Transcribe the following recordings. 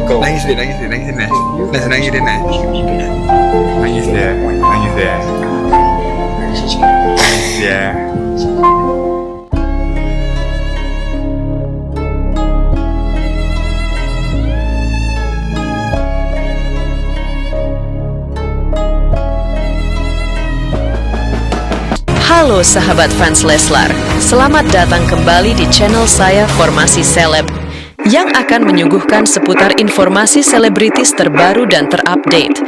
kau. Nangis dia. Nangis dia. Nangis dia. Nangis dia. Halo sahabat fans Leslar, selamat datang kembali di channel saya Formasi Seleb yang akan menyuguhkan seputar informasi selebritis terbaru dan terupdate.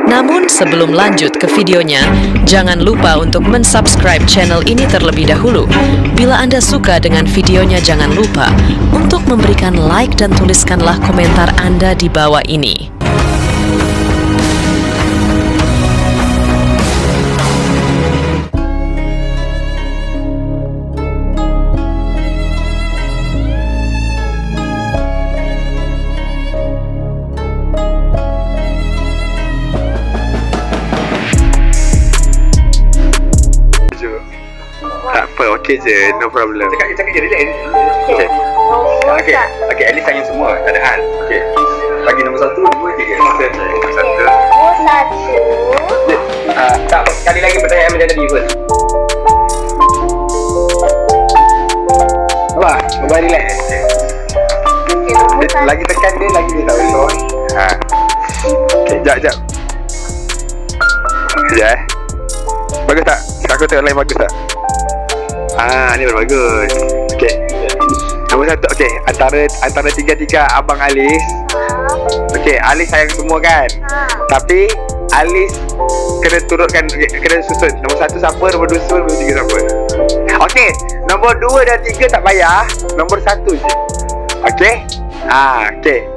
Namun sebelum lanjut ke videonya, jangan lupa untuk mensubscribe channel ini terlebih dahulu. Bila Anda suka dengan videonya, jangan lupa untuk memberikan like dan tuliskanlah komentar Anda di bawah ini. Tak apa, okey je, no problem. Cakap je, relax. Okay, at least tanya semua keadaan. Okay. Bagi nombor 1, 2, 3. Nombor 1. Tak, sekali lagi pertanyaan macam tadi pun. Apa? Nombor relax. Lagi tekan dia, lagi dia tak boleh. Okay, jap. Sekejap Bagus tak? Aku tengok lain bagus tak? Ni baru bagus. Okay. Nombor 1, okay. Antara tiga-tiga Abang Alis. Okay, Alis sayang semua kan? Tapi Alis kena turutkan, kena susun. Nombor 1 siapa, nombor 2 siapa, nombor 3 siapa. Okay, nombor 2 dan 3 tak payah. Nombor 1 je. Okay? Okay.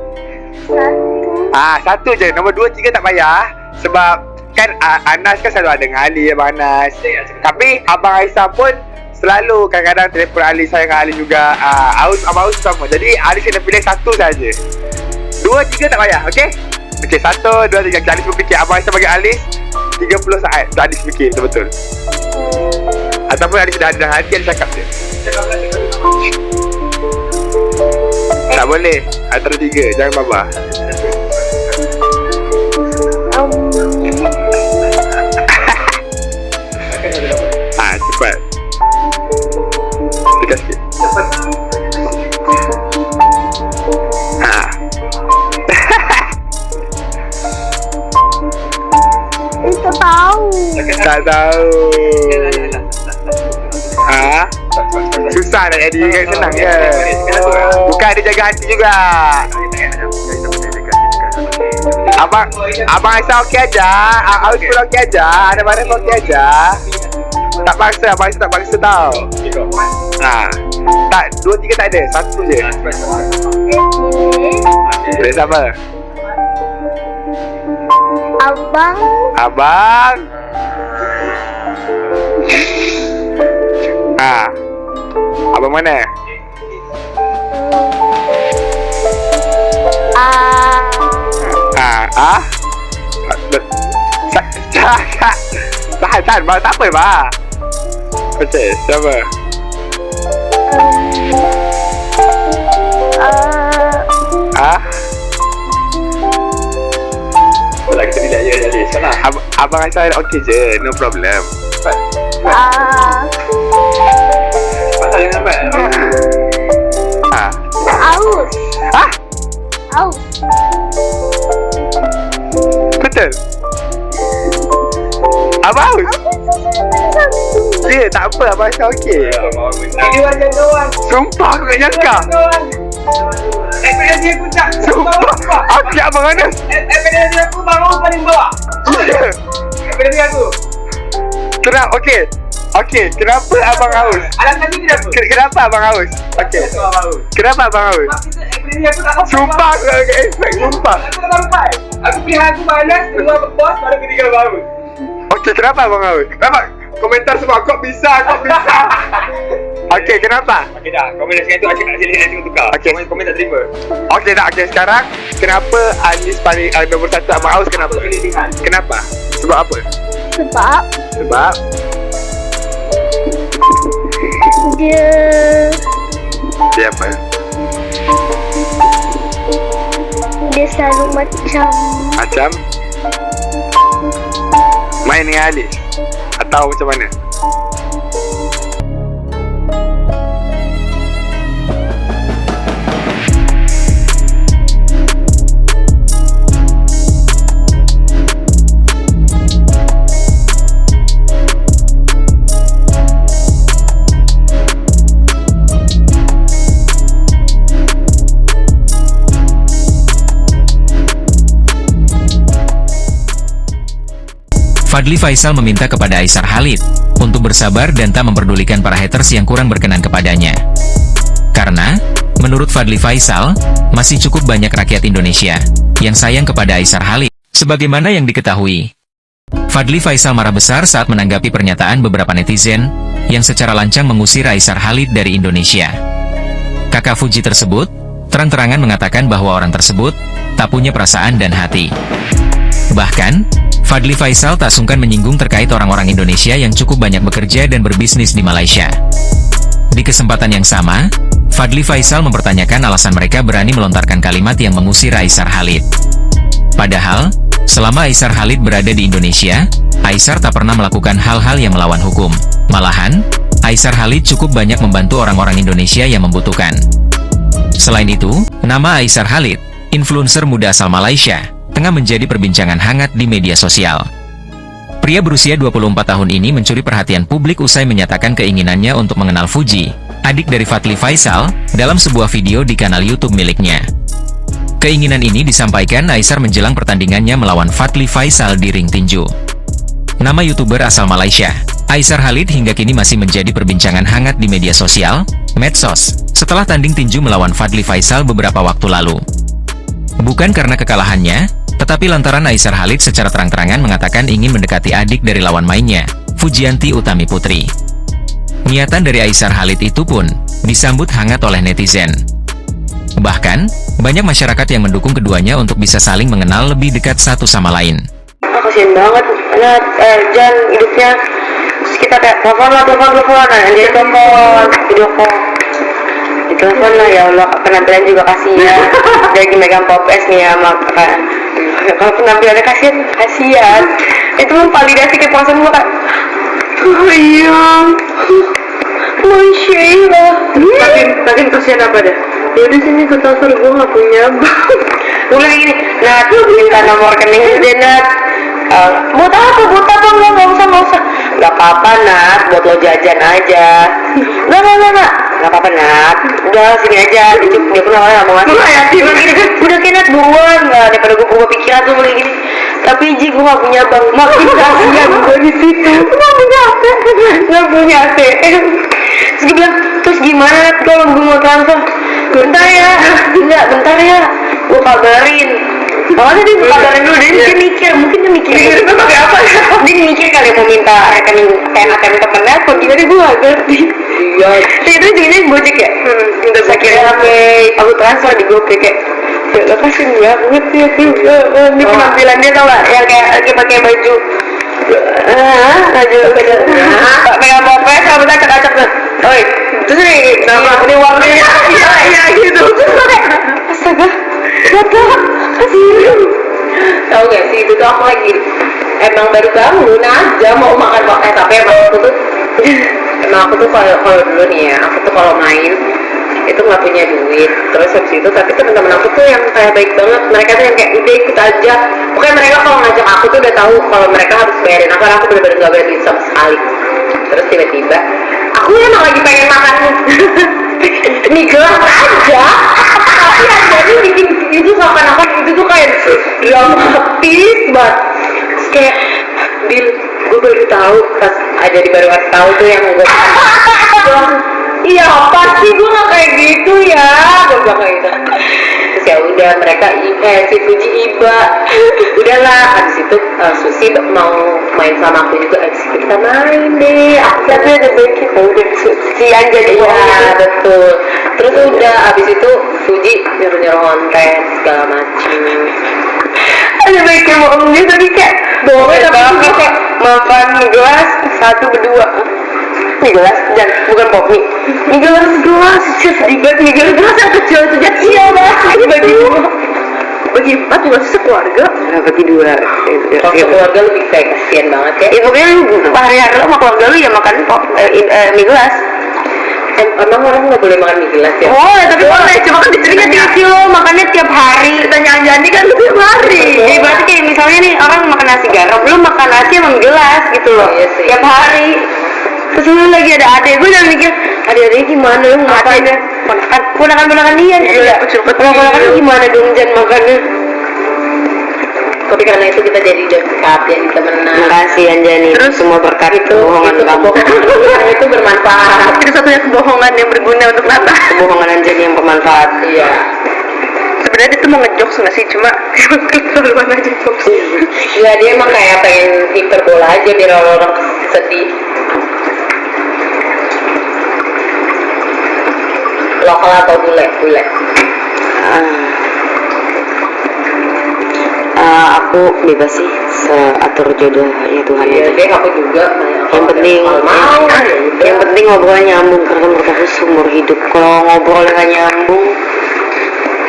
1 je. Nombor 2, 3 tak payah. Sebab kan Anas kan selalu ada dengan Ali, Abang Anas. Tapi Abang Aisyah pun selalu kadang-kadang telefon Ali, saya dengan Ali juga. Abang Aus sama. Jadi Ali kena pilih 1 saja. 2, 3 tak payah, okey? Okey, 1, 2, 3. Alis berfikir. Abang Aisyah bagi Alis 30 saat untuk Alis fikir, betul-betul. Ataupun Alis dah ada dalam hati, Alis cakap je. Tak boleh. Antara 3, jangan babah. Cepat. Tekan sikit. Cepat. Itu tahu. Tak tahu. Susah nak jadi kan, senang ke? Bukan dia jaga hati juga. Abang Aisyah okey aja. Aus pun okey aja. Ada mana pun okey aja. Tak paksa, Abang Aisyah tak paksa tau. Tak, 2, 3 tak ada. 1 je. Pilih siapa? Abang. Abang mana? Tahan, tak apa, Pak. Okey, siapa? Lagi kita relax je, Alis. Sana. Abang Aisyah okey je, no problem. Pasal jangan lambat. Aus. Aus. Betul? Abang Aus? Ya, tak apa, Abang Aisyah okey. Video macam kawan. Sumpah aku tak nyangka. Ekspektasi aku tak. Sumpah. Okey, Abang Anas. Ekspektasi aku baru paling bawah. Ya. Ekspektasi aku. Kenapa? Okey, kenapa Abang Aus? Alasan ni kenapa? Kenapa Abang Aus? Okey. Kenapa Abang Aus? Ekspektasi aku tak sampai. Sumpah aku tak expect, sumpah. Aku tak sampai. Aku pilih aku malas, kedua bos, baru ketiga baru. Okey, kenapa Abang Aus? Kenapa? Komentar semua, kau bisa. Okey, kenapa? Okey dah, komen sekarang tu Acik nak tukar. Okey. Komen tak terima. Okey tak, okey sekarang kenapa Anis paling nombor 1 Abang Aus, kenapa? Pilihan. Kenapa? Sebab apa? Sebab dia apa? dia selalu Macam main dengan Alis atau macam mana? Fadly Faisal meminta kepada Aisar Khalid untuk bersabar dan tak memperdulikan para haters yang kurang berkenan kepadanya. Karena, menurut Fadly Faisal, masih cukup banyak rakyat Indonesia yang sayang kepada Aisar Khalid. Sebagaimana yang diketahui, Fadly Faisal marah besar saat menanggapi pernyataan beberapa netizen yang secara lancang mengusir Aisar Khalid dari Indonesia. Kakak Fuji tersebut terang-terangan mengatakan bahwa orang tersebut tak punya perasaan dan hati. Bahkan, Fadly Faisal tak sungkan menyinggung terkait orang-orang Indonesia yang cukup banyak bekerja dan berbisnis di Malaysia. Di kesempatan yang sama, Fadly Faisal mempertanyakan alasan mereka berani melontarkan kalimat yang mengusir Aisar Khalid. Padahal, selama Aisar Khalid berada di Indonesia, Aisar tak pernah melakukan hal-hal yang melawan hukum. Malahan, Aisar Khalid cukup banyak membantu orang-orang Indonesia yang membutuhkan. Selain itu, nama Aisar Khalid, influencer muda asal Malaysia, tengah menjadi perbincangan hangat di media sosial. Pria berusia 24 tahun ini mencuri perhatian publik usai menyatakan keinginannya untuk mengenal Fuji, adik dari Fadly Faisal, dalam sebuah video di kanal YouTube miliknya. Keinginan ini disampaikan Aisar menjelang pertandingannya melawan Fadly Faisal di ring tinju. Nama YouTuber asal Malaysia, Aisar Khalid, hingga kini masih menjadi perbincangan hangat di media sosial, medsos, setelah tanding tinju melawan Fadly Faisal beberapa waktu lalu. Bukan karena kekalahannya, tetapi lantaran Aisar Khalid secara terang-terangan mengatakan ingin mendekati adik dari lawan mainnya, Fujianti Utami Putri. Niatan dari Aisar Khalid itu pun disambut hangat oleh netizen. Bahkan, banyak masyarakat yang mendukung keduanya untuk bisa saling mengenal lebih dekat satu sama lain. Kasian banget, karena Jan hidupnya. Terus kita kayak telepon, nah dia telepon, video call. Ditelepon lah, ya Allah, penampilan juga kasihan. Dia lagi megang popes nih ya, maka kalau penampilannya kasihan. Itu memvalidasi kepuasan gue, Kak. Oh iya, Masya Allah. Makin kasihan apa dah? Yaudah sini gue transfer, gue gak punya bank. Gue bilang gini, Nat, minta nomor rekening aja, Nat. Buat apa? Nggak usah. Gak apa-apa, Nat, buat lo jajan aja. Nggak apa-apa, Nat. Udah, sini aja. Dia pun awalnya gak mau ngasih. Udah kayak Nat, buruan. Daripada gue berubah pikiran tuh mulai gini. Tapi Ji, gue gak punya bank. Makin kasihan gue di situ. Gak punya ATM. Terus dia bilang, terus gimana Nat kalau gue mau transfer? Bentar ya. Gue kabarin. Awalnya dia kabarin dulu, dia mikir, mungkin dia mikir pakai apa ya? Dia mikir kali mau minta rekening ATM temen telepon, gimana gue gak ngerti. Iya. Terus dia Gojek ya? Minta sakitnya sampai aku transfer di GoPay kayak, ya kasih banget ya, ini penampilan dia tau gak? Yang kayak lagi pakai baju pegang popes, rambutnya acak-acak tuh. Oi, terus ini uangnya iya gitu. Astaga, kasihan. Tahu gak sih, itu tuh aku lagi emang baru bangun aja mau makan tapi emang aku tuh kalau dulu nih ya, aku tuh kalau main itu nggak punya duit. Terus habis itu tapi teman-teman aku tuh yang kayak baik banget, mereka tuh yang kayak udah ikut aja. Pokoknya mereka kalau ngajak aku tuh udah tahu kalau mereka harus bayarin aku, karena aku bener-bener nggak bayar duit sama sekali. Terus tiba-tiba aku emang lagi pengen makan mie gelas aja, tapi jadi bikin itu seakan-akan itu tuh kayak dramatis banget. Terus kayak gue baru tahu pas ada di baru tahu tuh yang gue iya pasti gue nggak kayak gitu ya, gue bilang kayak gitu. Terus ya udah mereka si Fuji iba, udahlah. Habis itu Susi mau main sama aku juga, abis itu kita main deh. Tapi ada baiknya udah Susian jadi ya betul. Terus udah abis itu Fuji nyuruh konten segala macam. Ada baiknya bohongnya tadi kayak bohongnya tapi kayak makan gelas satu berdua. Mie gelas, dan bukan pop mie. Mie gelas, sedih banget mie gelas yang kecil itu. Iya banget, bagi bagi 4 bukan sekeluarga. Nah, bagi 2. Kalau sekeluarga lebih kayak kasihan banget ya. Ya pokoknya hari-hari lo sama keluarga lu ya makan mie gelas. Emang orang nggak boleh makan mie gelas ya? Oh, tapi boleh. Cuma kan diceritanya TV lo makannya tiap hari. Tanyaan Jani kan lu tiap hari. Jadi berarti kayak misalnya nih orang makan nasi garam, lu makan nasi emang gelas gitu loh. Tiap hari. Terus lu lagi ada adek, gue udah mikir adek-adeknya gimana lu makannya? Ponakan dia nih. Ponakan gimana dong Jan makannya? Tapi karena itu kita jadi dekat, jadi temenan. Makasih Anjani. Terus semua berkat itu kebohongan kamu. Itu bermanfaat. Itu satunya kebohongan yang berguna untuk Nata. Kebohongan Anjani yang bermanfaat. Iya. Sebenarnya dia tuh mau ngejokes nggak sih, cuma keluar aja jokes. Iya, dia emang kayak pengen hiperbola aja biar orang sedih. Lokal atau bule? Aku bebas sih, seatur jodoh ya Tuhan. Iya, deh aku juga. Yang penting ngobrolnya nyambung karena menurut aku seumur hidup. Kalau ngobrolnya nggak nyambung,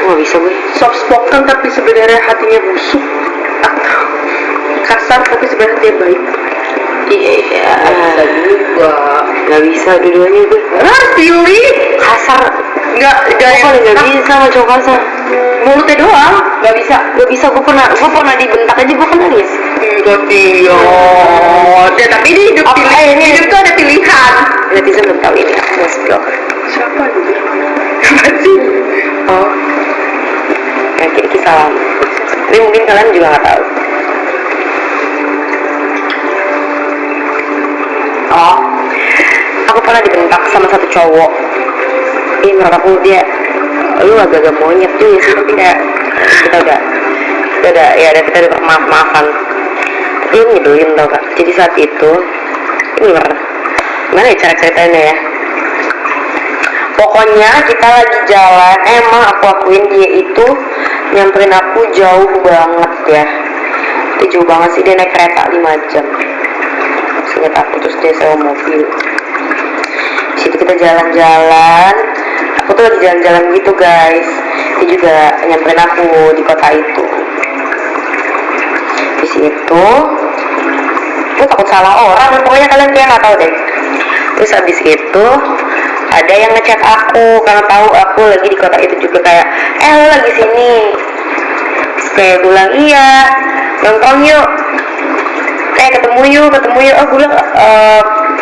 nggak bisa gue. Soft spoken tapi sebenarnya hatinya busuk, atau kasar tapi sebenarnya dia baik. Iya, bisa juga. Nggak bisa dua-duanya gue. Harus pilih. Kasar. Nggak bisa sama cowok kasar. Mulutnya doang. Nggak bisa. Gue pernah dibentak aja gue kan nangis. Ya tapi ini hidup hidup tuh ada pilihan. Netizen belum tahu ini. Siapa itu? Apa sih? Oh. Kayak kisah lama. Tapi mungkin kalian juga nggak tahu. Oh, aku pernah dibentak sama satu cowok. Menurut aku dia, lu agak-agak monyet juga sih, tapi kayak kita udah maaf-maafan. Tapi lu nyebelin tau kak. Jadi saat itu, gimana ya cara ceritanya ya? Pokoknya kita lagi jalan, emang aku akuin dia itu nyamperin aku jauh banget ya. Dia jauh banget sih, dia naik kereta 5 jam. Ingat aku, terus dia sewa mobil. Di situ kita jalan-jalan. Aku tuh lagi jalan-jalan gitu guys. Dia juga nyamperin aku di kota itu. Di situ, gue takut salah orang. Pokoknya kalian kayak nggak tahu deh. Terus habis itu ada yang ngechat aku karena tahu aku lagi di kota itu juga kayak, lo lagi sini. Terus kayak bilang iya, nongkrong yuk. Ketemu yuk. Oh gue bilang,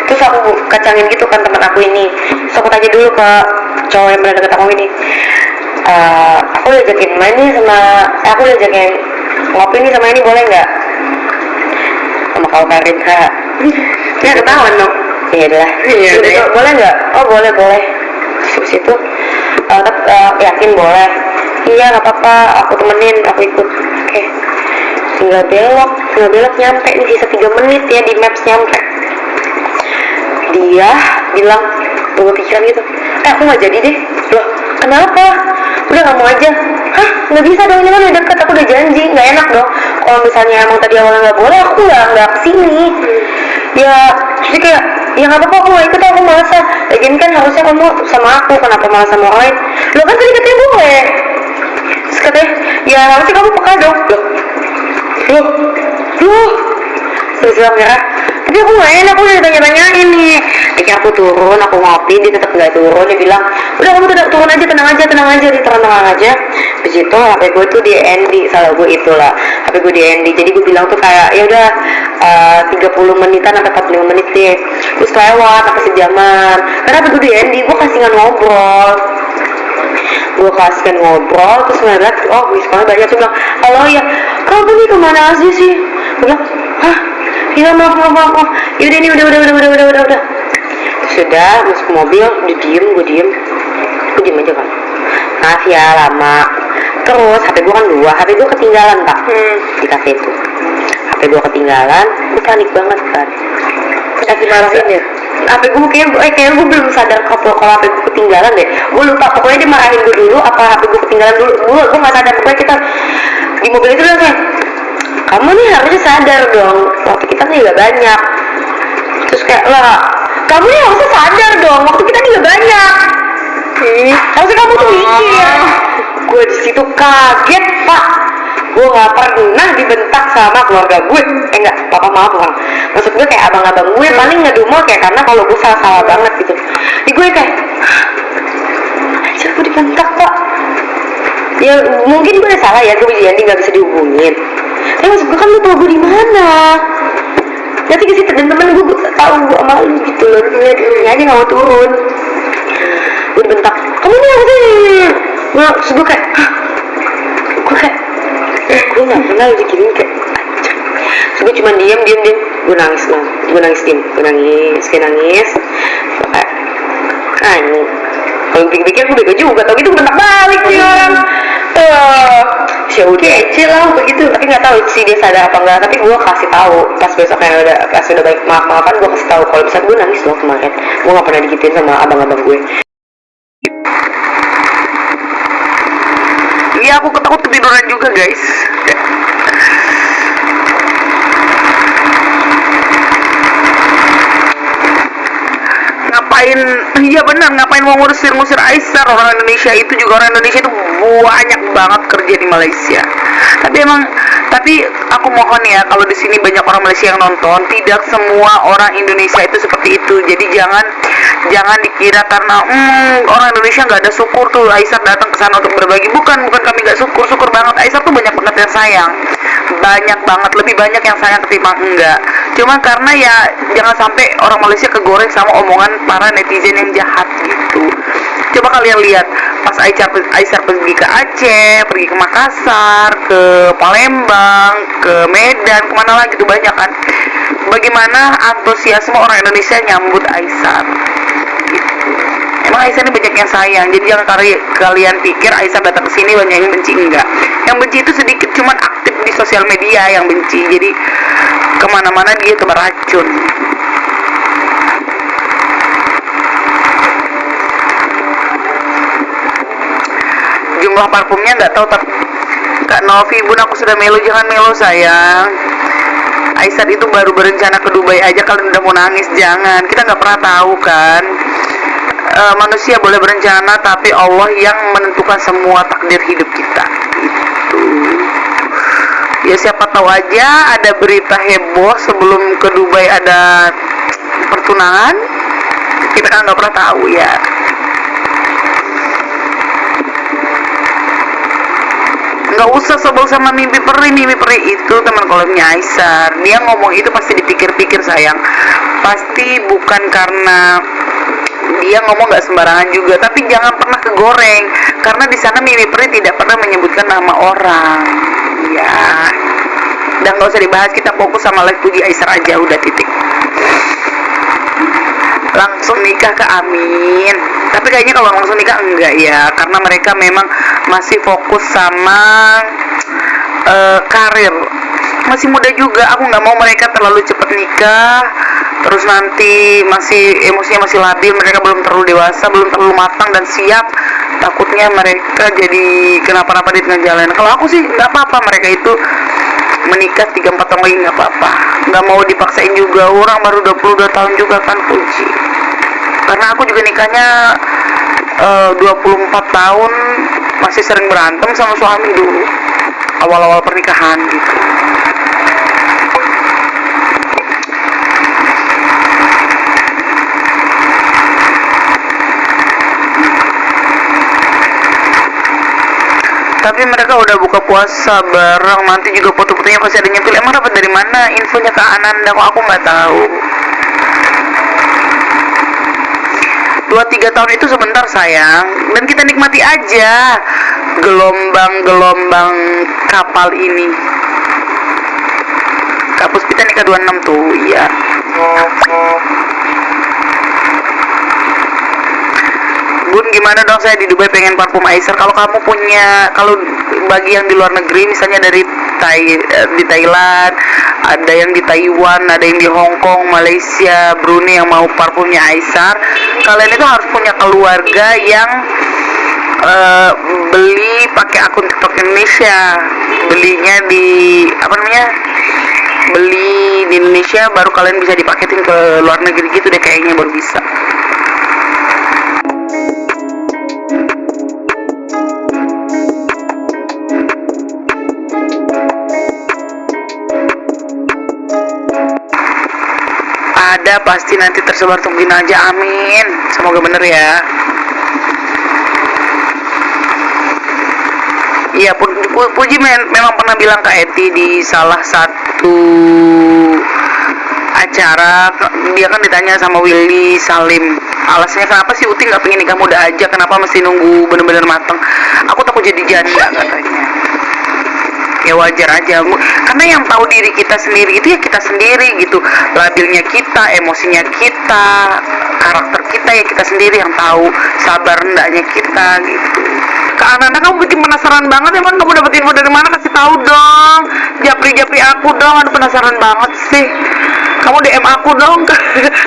terus aku kacangin gitu kan teman aku ini. Terus aku tanya dulu ke cowok yang pernah deket aku ini, aku udah ajakin main nih aku udah ajakin ngopi nih sama ini, boleh nggak? Sama kau Karin kak. Ya ketahuan dong. Iya dah. Boleh nggak? Oh boleh. Terus itu yakin boleh. Iya nggak apa-apa, aku temenin, aku ikut. Oke. Tinggal belok nyampe nih, sisa 3 menit ya di maps nyampe. Dia bilang, gue pikiran gitu, aku gak jadi deh. Loh, kenapa? Udah gak mau aja. Hah? Gak bisa dong, ini kan udah deket, aku udah janji. Gak enak dong kalau misalnya emang tadi awalnya gak boleh, aku gak kesini. Ya, jadi kayak, ya gak apa-apa, aku gak ikut, aku malas. Lagian kan harusnya kamu sama aku, kenapa malas sama orang lain? Loh kan tadi katanya boleh. Terus katanya, ya harusnya kamu peka dong. Loh, terus bilang merah. Tapi aku gak enak, aku udah tanya-tanyain nih. Jadi aku turun, aku ngopi, dia tetap gak turun. Dia bilang, udah kamu turun aja, tenang aja. Dia tenang aja. Di situ HP gue tuh di ND, salah gue itulah. HP gue di ND, jadi gue bilang tuh kayak, ya udah 30 menitan atau 45 menit deh. Terus lewat, sampai sejaman. Karena HP gue di ND, gue kasihkan ngobrol. Terus ngeliat, oh responnya banyak. Terus bilang, halo ya, kamu nih kemana aja sih? Gue bilang, hah? Ya maaf. Yaudah nih, udah. Sudah, masuk mobil, gue diem aja kan. Maaf ya, lama. Terus HP gue kan 2, HP gue ketinggalan pak di kafe itu. HP gue ketinggalan, gue panik banget kan. Tapi marahin ya. HP gue kayaknya gue belum sadar kalau HP gue ketinggalan deh. Gue lupa, pokoknya dia marahin gue dulu, apa HP gue ketinggalan dulu. Gue nggak sadar, pokoknya kita di mobil itu udah kayak, kamu nih harusnya sadar dong, waktu kita nih gak banyak. Terus kayak, lah, kamu nih harusnya sadar dong, waktu kita nih gak banyak. Harusnya kamu tuh mikir. Gue di situ kaget pak. nggak pernah dibentak sama keluarga gue. Enggak, papa maaf bang. Maksud gue kayak abang-abang gue paling ngedumel kayak karena kalau gue salah banget gitu. Di gue kayak, gue dibentak pak. Ya mungkin gue salah ya, gue jadi nggak bisa dihubungin. Tapi maksud gue kan lu tau gue di mana. Nanti ke situ dan temen gue tahu gue malu gitu loh. Dia aja nggak mau turun. Gue dibentak. Kamu nih apa sih? Gue kayak, gue nggak pernah diginiin kayak. Terus gue cuma diam, gue nangis. Kalau pikir-pikir gue bego juga, tau gitu gue bentak balik nih orang. Ya udah kecil lah begitu, tapi nggak tahu sih dia sadar apa enggak. Tapi gue kasih tahu pas besoknya pas udah baik maaf-maafan, gue kasih tahu kalau misalnya gue nangis loh kemarin. Gue nggak pernah digituin sama abang-abang gue. Iya, aku takut ketiduran juga guys. Iya benar, ngapain mau ngusir Aisar? Orang Indonesia itu juga, orang Indonesia itu banyak banget kerja di Malaysia. Tapi aku mohon ya, kalau di sini banyak orang Malaysia yang nonton, tidak semua orang Indonesia itu seperti itu. Jadi jangan dikira karena orang Indonesia nggak ada syukur tuh Aisar datang ke sana untuk berbagi. Bukan kami nggak syukur banget. Aisar tuh banyak banget yang sayang, banyak banget, lebih banyak yang sayang ketimbang enggak. Cuma karena ya jangan sampai orang Malaysia kegoreng sama omongan para netizen yang jahat gitu. Coba kalian lihat pas Aisar pergi ke Aceh, pergi ke Makassar, ke Palembang, ke Medan, kemana lagi tuh banyak kan. Bagaimana antusiasme orang Indonesia nyambut Aisar gitu. Emang Aisar ini banyak yang sayang, jadi jangan kalian pikir Aisar datang ke sini banyak yang benci, enggak. Yang benci itu sedikit, cuman aktif di sosial media yang benci, jadi kemana-mana dia itu beracun. Jumlah parfumnya nggak tahu, tapi Kak Novi, bun aku sudah melo. Jangan melo sayang. Aisar itu baru berencana ke Dubai aja kalian udah mau nangis. Jangan, kita nggak pernah tahu kan. Manusia boleh berencana, tapi Allah yang menentukan semua takdir hidup kita gitu. Ya siapa tahu aja ada berita heboh sebelum ke Dubai ada pertunangan, kita kan nggak pernah tahu ya. Nggak usah sebel sama mimpi peri itu teman kolomnya Aisar. Dia ngomong itu pasti dipikir-pikir sayang, pasti bukan karena dia ngomong nggak sembarangan juga. Tapi jangan pernah kegoreng, karena di sana mimpi peri tidak pernah menyebutkan nama orang ya. Dan nggak usah dibahas, kita fokus sama live puji Aisar aja, udah titik. Langsung nikah ke Amin, tapi kayaknya kalau langsung nikah enggak ya, karena mereka memang masih fokus sama karir, masih muda juga. Aku nggak mau mereka terlalu cepat nikah, terus nanti emosinya masih labil, mereka belum terlalu dewasa, belum terlalu matang dan siap. Takutnya mereka jadi kenapa-napa di tengah jalan. Kalau aku sih nggak apa-apa, mereka itu menikah 3-4 tahun lagi nggak apa-apa, nggak mau dipaksain juga. Orang baru 22 tahun juga kan puji. Karena aku juga nikahnya 24 tahun, masih sering berantem sama suami dulu awal-awal pernikahan gitu. Tapi mereka udah buka puasa bareng, nanti juga foto-fotonya pasti ada nyempil. Emang dapat dari mana infonya Kak Ananda? Kok aku nggak tahu. 2-3 tahun itu sebentar sayang, dan kita nikmati aja gelombang-gelombang kapal ini. Kak Puspita nikah 26 tuh, iya. Bun, gimana dong, saya di Dubai pengen parfum Aisar. Kalau kamu punya, kalau bagi yang di luar negeri, misalnya dari di Thailand, ada yang di Taiwan, ada yang di Hong Kong, Malaysia, Brunei yang mau parfumnya Aisar, kalian itu harus punya keluarga yang beli pakai akun TikTok Indonesia, belinya di beli di Indonesia, baru kalian bisa dipaketin ke luar negeri gitu deh, kayaknya baru bisa. ada pasti nanti tersebar, tungguin aja, amin. Semoga bener ya. Iya, Puji memang pernah bilang ke Eti di salah satu acara, dia kan ditanya sama Willy Salim, alasannya kenapa sih Uti nggak pengen nikah muda aja, kenapa mesti nunggu bener-bener mateng. Aku takut jadi janda katanya. Ya wajar aja, karena yang tahu diri kita sendiri itu ya kita sendiri gitu, labilnya kita, emosinya kita, karakter kita ya kita sendiri yang tahu, sabar rendahnya kita gitu. Kak Ananda, kamu bikin penasaran banget, emang kamu dapet info dari mana? Kasih tahu dong, japri aku dong, aduh penasaran banget sih. Kamu DM aku dong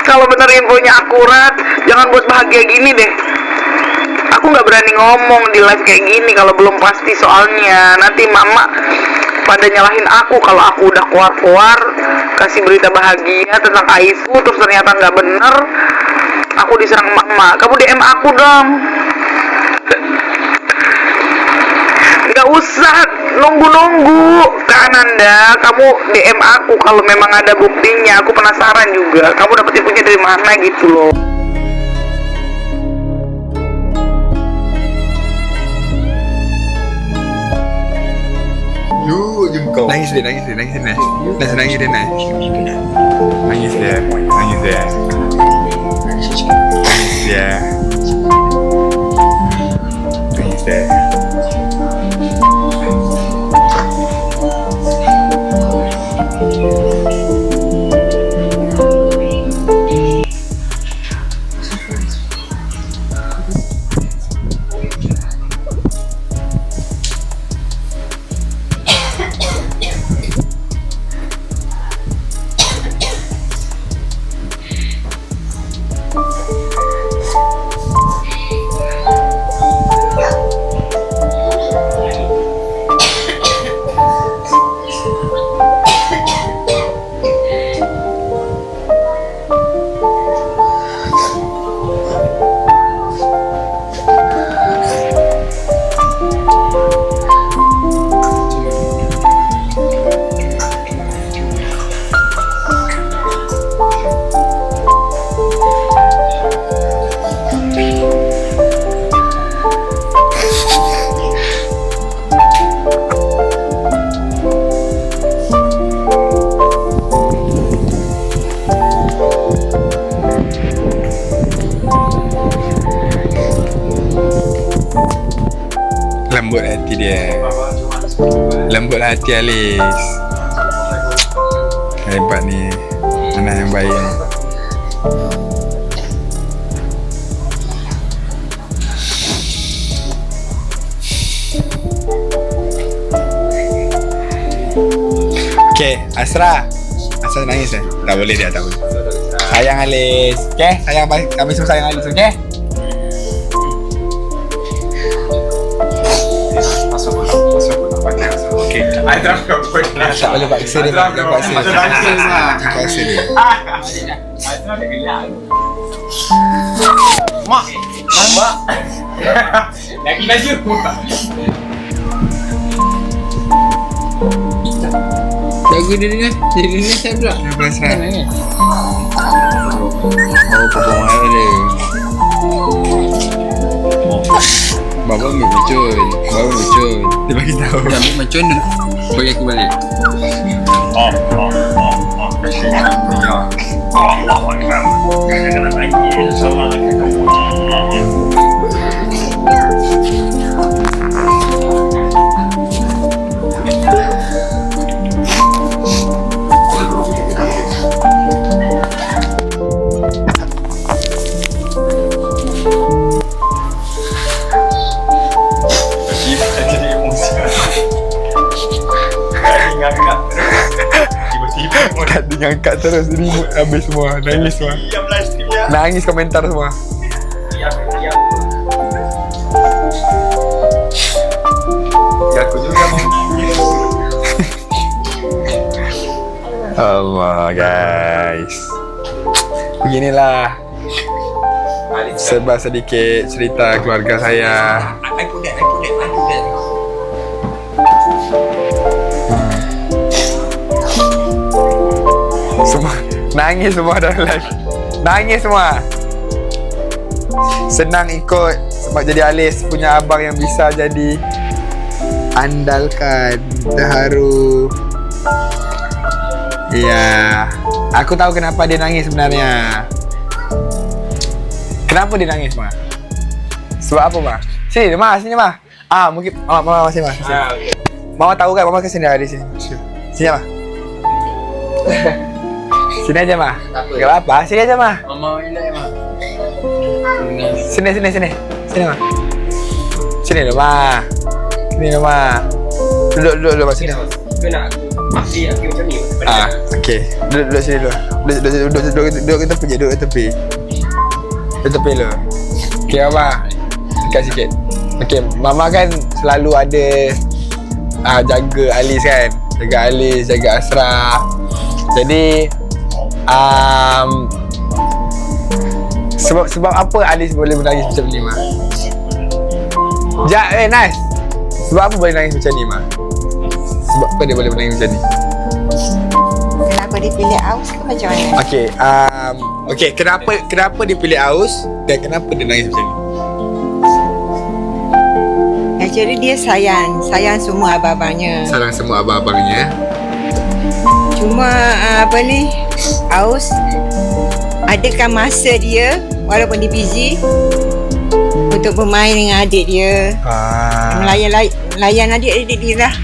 kalau bener infonya akurat, jangan buat bahagia gini deh. Aku nggak berani ngomong di live kayak gini kalau belum pasti, soalnya nanti mama pada nyalahin aku kalau aku udah keluar kasih berita bahagia tentang Aifu terus ternyata nggak bener, aku diserang mama. Kamu DM aku dong, nggak usah nunggu-nunggu. Kak Ananda, kamu DM aku kalau memang ada buktinya, aku penasaran juga kamu dapet infonya dari mana gitu loh. Nangis dia. Nangis dia. Nangis dia. Lembut hati dia. Lembut hati Alis. Hebat ni. Anak yang baik ni. Okay, Asra nangis Tak boleh dia, tak boleh. Sayang Alis. Okay, sayang, kami semua sayang Alis, okay? Okay. Tak boleh paksa dia. Paksa dia. Mak. Lagi laju. Jaga dia dengar. Dia dengar saya pula. Dia perasan. Oh, kebohongan dia. Baba ambil macun. Dia bagi tahu. Dia ambil macun dulu. Bagi aku balik. Dia angkat terus, remote habis semua. Nangis semua. Nangis komentar semua. Ya aku juga mau. Allah guys. Beginilah sebab sedikit cerita keluarga saya. Semua Nangis semua dalam live. Nangis semua. Senang ikut sebab jadi Alis punya abang yang bisa jadi andalkan. Terharu. Ya, aku tahu kenapa dia nangis sebenarnya. Kenapa dia nangis, Ma? Sebab apa, Ma? Sini, Ma, sini, Ma. Mungkin Mama sini, Ma. Sini. Mama tahu kan, Mama kesini di sini. Sini, Ma. Sini aja, Ma. Enggak apa-apa, sini aja, Ma. Mama ini mah. Sini, Ma. Sini loh, Ma. Sini loh, Ma. Duduk, Ma, sini. Kena mesti aku macam ni. Okey. Duduk sini dulu. Duduk ke tepi je, duduk ke tepi. Duduk tepi dulu. Okey, Mama. Dekat sikit. Okey, Mama kan selalu ada jaga Alis kan. Jaga Alis, jaga Asra. Jadi sebab apa Alis boleh menangis macam ni, Ma? Nice. Sebab apa boleh nangis macam ni, Ma? Sebab apa dia boleh menangis macam ni? Kenapa dia pilih Aus ke macam mana? Okey, kenapa dia pilih Aus dan kenapa dia nangis macam ni? Actually dia sayang semua abang-abangnya. Salah semua abang-abangnya. Cuma Aus adakan masa dia walaupun dia busy untuk bermain dengan adik dia. Melayan adik-adik dia lah.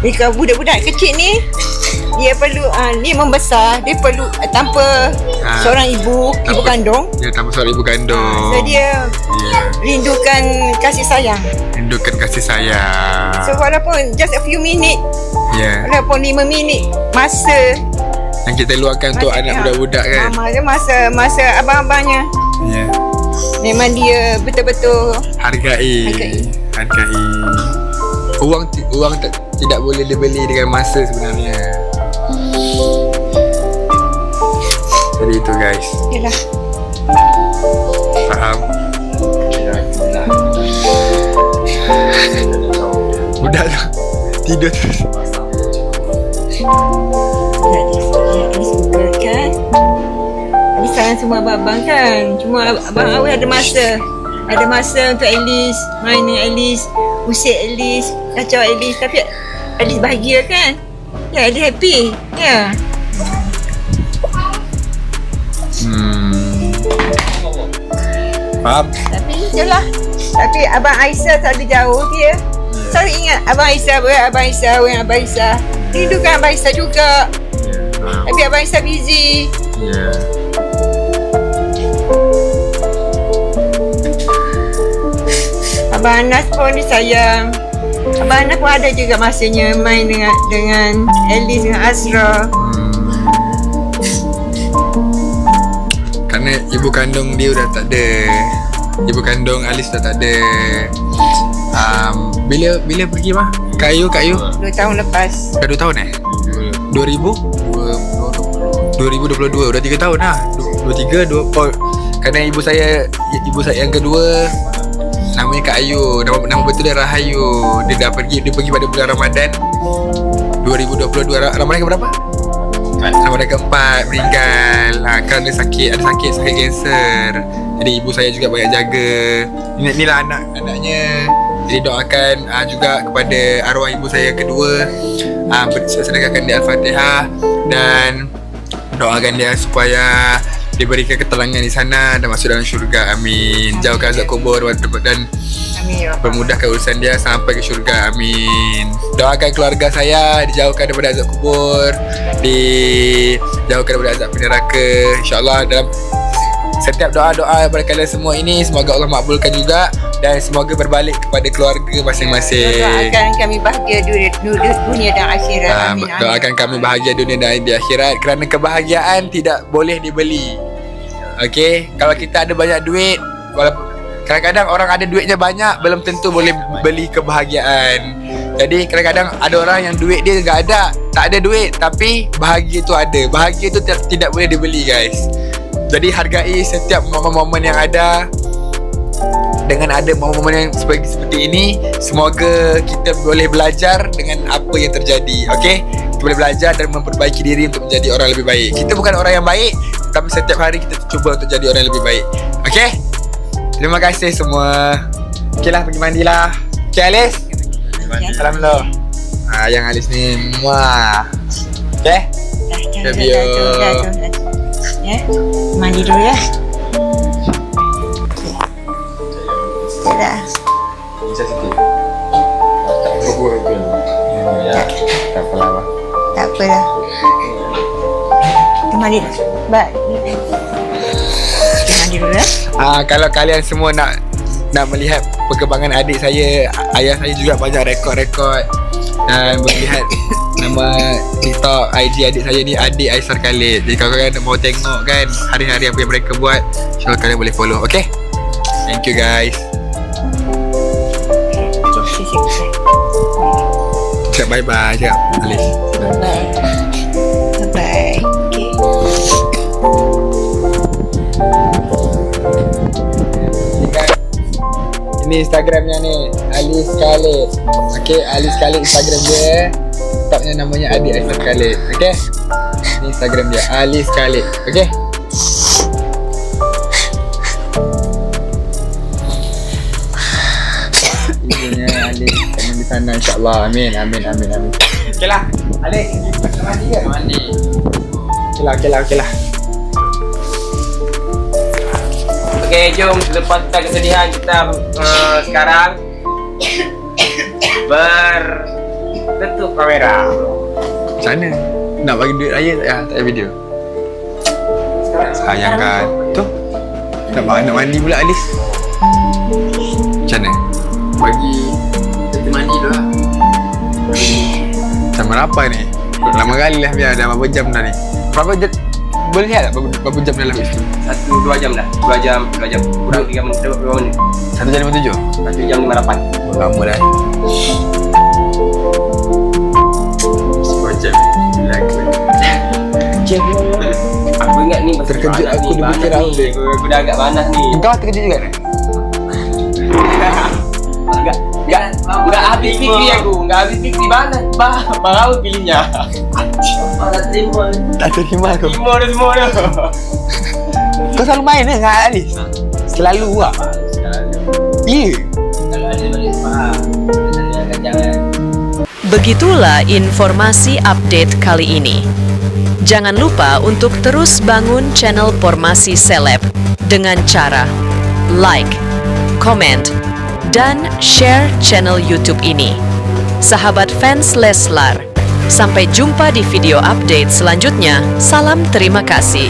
Jadi kalau budak-budak kecil ni dia perlu dia membesar, dia perlu tanpa seorang ibu kandung. Ya, tanpa seorang ibu kandung. So dia rindukan kasih sayang. Rindukan kasih sayang. So walaupun just a few minute, walaupun 5 minit masa yang kita luangkan untuk anak budak-budak kan. Masa abang-abangnya. Ya. Memang dia betul-betul Hargai. Uang tidak boleh dibeli dengan masa sebenarnya. Jadi itu guys. Yalah. Faham? Budak tu tidur terus. Jadi suka kan. Jadi sayang semua abang-abang kan. Cuma abang awal ada masa. Ada masa untuk Alice, main dengan Alice, usik Alice, kacau Alice. Tapi Alice bahagia kan? Ya, dia happy. Ya. Faham? Tapi itulah. Tapi abang Aisyah selalu jauh dia. Selalu ingat Abang Aisyah. Rindukan Abang Aisyah juga. Tapi Abang Aisyah busy. Abang Anas pun disayang. Abang Anas pun ada juga masanya main dengan Alice, dengan Azra. Kerana ibu kandung dia dah tak ada. Ibu kandung Alice dah tak ada. Bila pergi mah? Kak Ayu 2 tahun lepas. Dah 2 tahun 2022 dah 3 tahun lah. 23 kerana ibu saya yang kedua namanya Kak Ayu. Nama betul dia Rahayu. Dia pergi pada bulan Ramadan 2022. Ramadan ke berapa? Ramadan keempat meninggal kerana ada sakit kanser. Jadi ibu saya juga banyak jaga. Inilah anaknya. Jadi doakan juga kepada arwah ibu saya kedua. Sedekahkan dia Al-Fatihah dan doakan dia supaya diberikan ketenangan di sana dan masuk dalam syurga. Amin. Jauhkan azab kubur dan permudahkan urusan dia sampai ke syurga. Amin. Doakan keluarga saya dijauhkan daripada azab kubur, dijauhkan daripada azab neraka. InsyaAllah dalam setiap doa-doa daripada kalian semua ini semoga Allah makbulkan juga dan semoga berbalik kepada keluarga masing-masing. Doakan kami bahagia dunia dan akhirat. Amin. Doakan kami bahagia dunia dan di akhirat kerana kebahagiaan tidak boleh dibeli. Okey, kalau kita ada banyak duit, walaupun kadang-kadang orang ada duitnya banyak belum tentu boleh beli kebahagiaan. Jadi kadang-kadang ada orang yang duit dia tak ada duit tapi bahagia tu ada. Bahagia tu tidak boleh dibeli guys. Jadi hargai setiap momen-momen yang ada. Dengan ada momen-momen yang seperti ini, semoga kita boleh belajar dengan apa yang terjadi. Okey, kita boleh belajar dan memperbaiki diri untuk menjadi orang yang lebih baik. Kita bukan orang yang baik, tapi setiap hari kita cuba untuk jadi orang yang lebih baik. Okay? Terima kasih semua. Okay lah, pergi mandilah. Okay Alis? Salam dulu. Yang Alis ni, muah. Okay? Love you. Ya, mandi dulu ya. Dah. Bisa sikit. Tak apalah. Tak apa dah. Kita mandi. Mandi dulu ya. Kalau kalian semua nak melihat perkembangan adik saya, ayah saya juga banyak rekod-rekod dan melihat nama TikTok, IG adik saya ni, Adik Aisar Khalid. Jadi kalau kalian mau tengok kan hari-hari apa yang mereka buat, insyaAllah kalian boleh follow. Okay? Thank you guys. Cakap bye-bye. Cakap Alis. Bye. Bye. Okay. Ini Instagramnya ni, Alis Khalid. Okay, Alis Khalid Instagram dia. TikToknya namanya Adik Aisar Khalid. Okay? Ini Instagram dia, Alis Khalid. Okay? Ibunya Alis tengah di sana, insyaAllah. Amin. Okay lah, Alis, nak mandi ke? Mandi. Okay lah. Okay, jom lepaskan kesedihan kita sekarang bertutup kamera. Macam mana? Nak bagi duit raya tak? Tak ada video. Sayang kan. Tu. Nak mandi pula Alis. Macam mana? Bagi Kita mandi dulu lah. macam berapa ni? Lama kali lah biar dah berapa jam dah ni. Berapa jam? Boleh lihat tak berapa jam dalam itu? 1-2 jam dah. 2 jam. Kurang 3 menit, 2 menit. 1 jam 57? 1 jam 58. Lama dah. Macam Aku ingat ni masih Terkejut panas aku ni, dia panas fikir ni. aku. Aku dah agak panas ni. Kau terkejut juga kan? Enggak habis fikir aku. Enggak habis fikir panas. Baru pilihnya. Panas timbul. Tak terima aku. Timur dah semua dah. Kau selalu main dengan Alis? Selalu lah. Ya. Kalau ada balik faham. Jangan. Begitulah informasi update kali ini. Jangan lupa untuk terus bangun channel Formasi Seleb dengan cara like, comment, dan share channel YouTube ini. Sahabat fans Leslar, sampai jumpa di video update selanjutnya. Salam terima kasih.